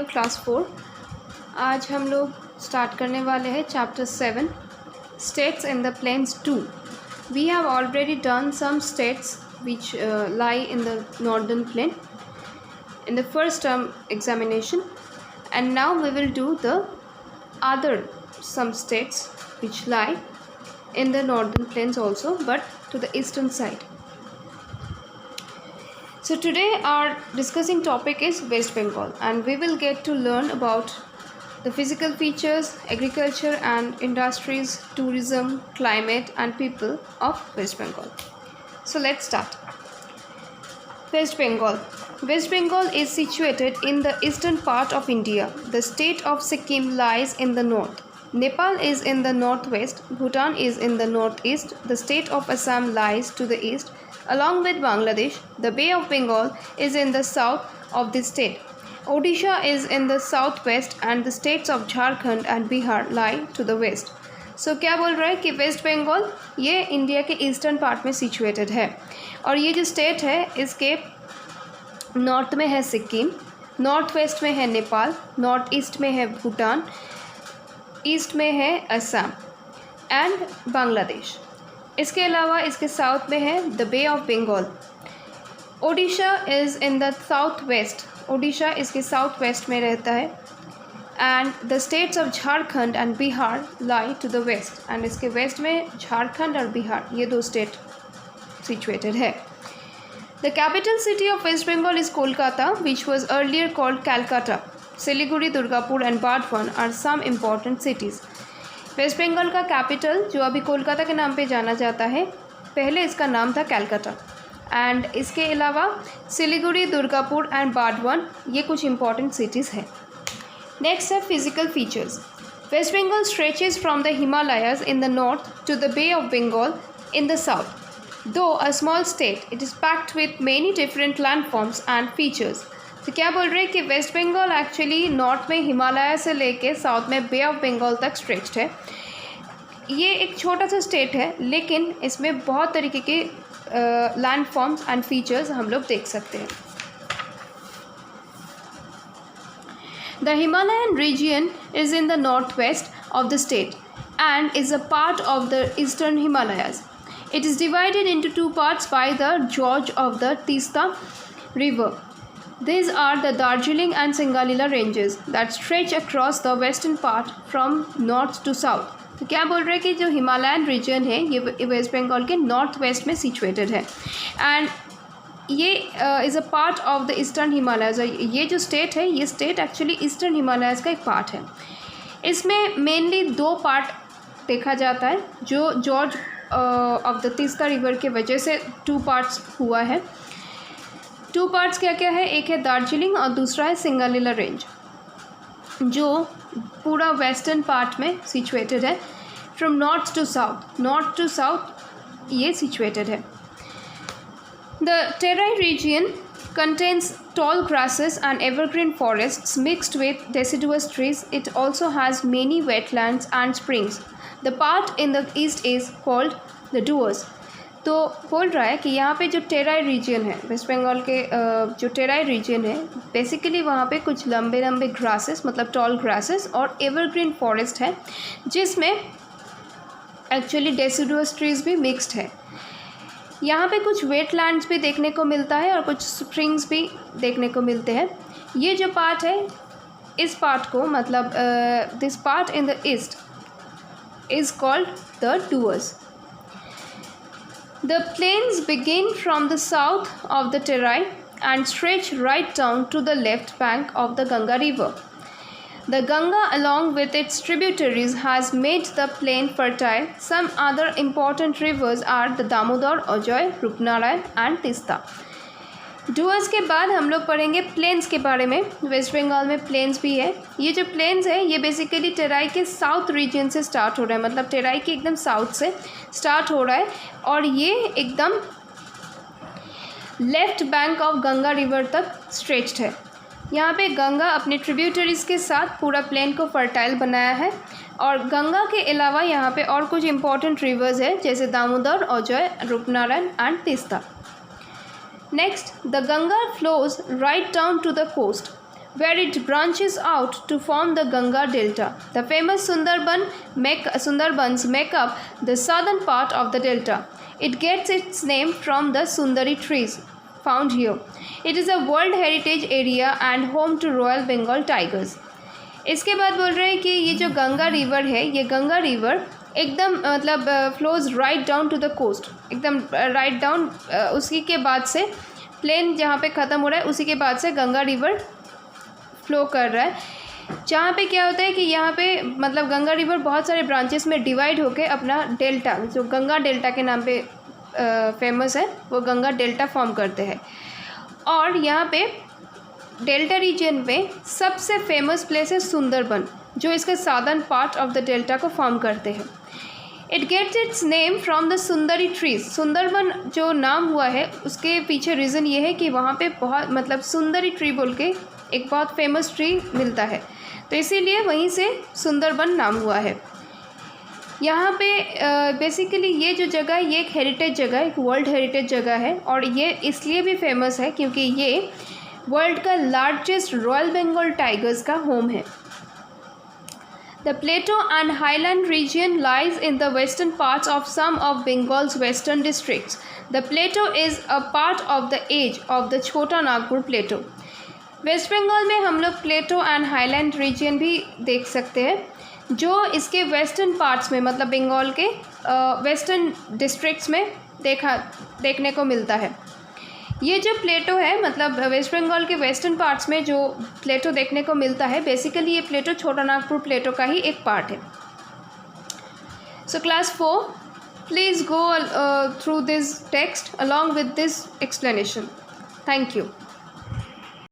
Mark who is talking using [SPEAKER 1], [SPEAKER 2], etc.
[SPEAKER 1] लोग क्लास 4। आज हम लोग स्टार्ट करने वाले हैं chapter 7 states in the plains 2। We have already done some states which lie in the northern plain in the first term examination, and now we will do the other some states which lie in the northern plains also, but to the eastern side. So today our discussing topic is West Bengal, and we will get to learn about the physical features, agriculture and industries, tourism, climate and people of West Bengal. So let's start. West Bengal. West Bengal is situated in the eastern part of India. The state of Sikkim lies in the north. Nepal is in the northwest. Bhutan is in the northeast. The state of Assam lies to the east. Along with Bangladesh, the Bay of Bengal is in the south of the state. Odisha is in the southwest and the states of Jharkhand and Bihar lie to the west. So क्या बोल रहा है कि waste Bengal ये India के eastern part में situated है, और ये जो स्टेट है इसके नॉर्थ में है सिक्किम, नॉर्थ वेस्ट में है नेपाल, नॉर्थ ईस्ट में है भूटान, ईस्ट में है असम एंड बांग्लादेश। इसके अलावा इसके साउथ में है the bay of Bengal. Odisha is in the south west, Odisha इसके साउथ वेस्ट में रहता है, and the states of Jharkhand and Bihar lie to the west, and इसके वेस्ट में झारखंड और बिहार ये दो स्टेट सिचुएटेड है। The capital city of west Bengal is Kolkata, which was earlier called Calcutta. Siliguri, Durgapur and Bardhaman are some important cities. West Bengal का कैपिटल जो अभी कोलकाता के नाम पे जाना जाता है, पहले इसका नाम था कैलकाटा, एंड इसके अलावा सिलीगुड़ी, दुर्गापुर एंड बार्धवन ये कुछ इम्पॉर्टेंट सिटीज़ हैं। नेक्स्ट है physical features. West Bengal stretches from the Himalayas in the north to the bay of Bengal in the south. Though a small state, it is packed with many different landforms and features. तो क्या बोल रहे हैं कि waste Bengal actually north में हिमालय से लेके south में बे ऑफ बंगाल तक स्ट्रेच्ड है। ये एक छोटा सा स्टेट है, लेकिन इसमें बहुत तरीके के लैंडफॉर्म्स एंड फीचर्स हम लोग देख सकते हैं। The Himalayan region is in the northwest of the state and is a part of the eastern Himalayas. It is divided into two parts by the gorge of the Tista river. These are the Darjeeling and Singalila ranges that stretch across the western part from north to south. तो क्या बोल रहे हैं कि जो Himalayan reason है ये waste Bengal के नॉर्थ वेस्ट में सिचुएटेड है, एंड ये is a part of the eastern Himalayas. ये जो स्टेट है ये स्टेट एक्चुअली ईस्टर्न हिमालयज का एक पार्ट है। इसमें मेनली दो पार्ट देखा जाता है, जो George of the Teesta river के वजह से टू पार्ट्स हुआ है। टू पार्ट्स क्या क्या है, एक है दार्जिलिंग और दूसरा है सिंगालीला रेंज, जो पूरा वेस्टर्न पार्ट में सिचुएटेड है। फ्रॉम नॉर्थ टू साउथ ये सिचुएटेड है। The Terai region contains tall grasses and evergreen forests mixed with deciduous trees. It also has many wetlands and springs. The part in the east is called the Duars. तो बोल रहा है कि यहाँ पे जो टेराई रीजन है, waste Bengal के जो टेराई रीजन है, बेसिकली वहाँ पे कुछ लंबे लंबे ग्रासेस मतलब टॉल ग्रासेस और एवरग्रीन फॉरेस्ट है, जिसमें एक्चुअली डेसिडुअस ट्रीज भी मिक्स्ड है। यहाँ पे कुछ वेटलैंड्स भी देखने को मिलता है और कुछ स्प्रिंग्स भी देखने को मिलते हैं। ये जो पार्ट है, इस पार्ट को मतलब this part in the east is called the Duars. The plains begin from the south of the Terai and stretch right down to the left bank of the Ganga river. The Ganga, along with its tributaries, has made the plain fertile. Some other important rivers are the Damodar, Ajoy, Rupnarayan and Tista. Duars के बाद हम लोग पढ़ेंगे planes के बारे में। Waste Bengal में planes भी है। ये जो प्लेन्स है ये बेसिकली टेराई के साउथ रीजन से स्टार्ट हो रहा है, मतलब टेराई के एकदम साउथ से स्टार्ट हो रहा है, और ये एकदम left bank of Ganga river तक स्ट्रेच्ड है। यहाँ पे गंगा अपने ट्रिब्यूटरीज़ के साथ पूरा प्लेन को फर्टाइल बनाया है, और गंगा के अलावा यहाँ पे और कुछ इंपॉर्टेंट रिवर्स है जैसे Damodar, Ajay, Rupnarayan and Teesta. Next, the Ganga flows right down to the coast. where it branches out to form the Ganga Delta. The famous Sundarbans make up the southern part of the delta. It gets its name from the Sundari trees found here. It is a World Heritage Area and home to Royal Bengal tigers. इसके बाद बोल रहे हैं कि ये जो Ganga river है, ये गंगा रिवर एकदम मतलब flows right down to the coast, एकदम राइट डाउन, उसी के बाद से प्लेन जहाँ पे ख़त्म हो रहा है उसी के बाद से गंगा रिवर फ्लो कर रहा है, जहाँ पे क्या होता है कि यहाँ पे मतलब गंगा रिवर बहुत सारे ब्रांचेस में डिवाइड होके अपना डेल्टा, जो गंगा डेल्टा के नाम पे फेमस है, वो गंगा डेल्टा फॉर्म करते हैं। और यहाँ पे डेल्टा रीजन में सबसे फेमस प्लेस है सुंदरबन, जो इसके southern part of the delta को फॉर्म करते हैं। It gets its name from the sundari trees. Sundarban जो नाम हुआ है उसके पीछे रीज़न ये है कि वहाँ पे बहुत मतलब सुंदरी ट्री बोल के एक बहुत फेमस ट्री मिलता है, तो इसीलिए वहीं से सुंदरबन नाम हुआ है। यहाँ पे बेसिकली ये जो जगह है ये एक हेरिटेज जगह है, एक वर्ल्ड हेरिटेज जगह है, और ये इसलिए भी फेमस है क्योंकि ये वर्ल्ड का लार्जेस्ट रॉयल बंगाल टाइगर्स का होम है। The Plateau and Highland region lies in the western parts of some of Bengal's western districts. The plateau is a part of the edge of the Chota Nagpur Plateau. West Bengal में हम लोग प्लेटो and highland reason भी देख सकते हैं, जो इसके western parts में मतलब बंगाल के वेस्टर्न डिस्ट्रिक्ट्स में देखने को मिलता है। ये जो प्लेटो है मतलब वेस्ट बंगाल के वेस्टर्न पार्ट्स में जो प्लेटो देखने को मिलता है, बेसिकली ये प्लेटो छोटा नागपुर प्लेटो का ही एक पार्ट है। So class 4, please go through this text along with this explanation. Thank you.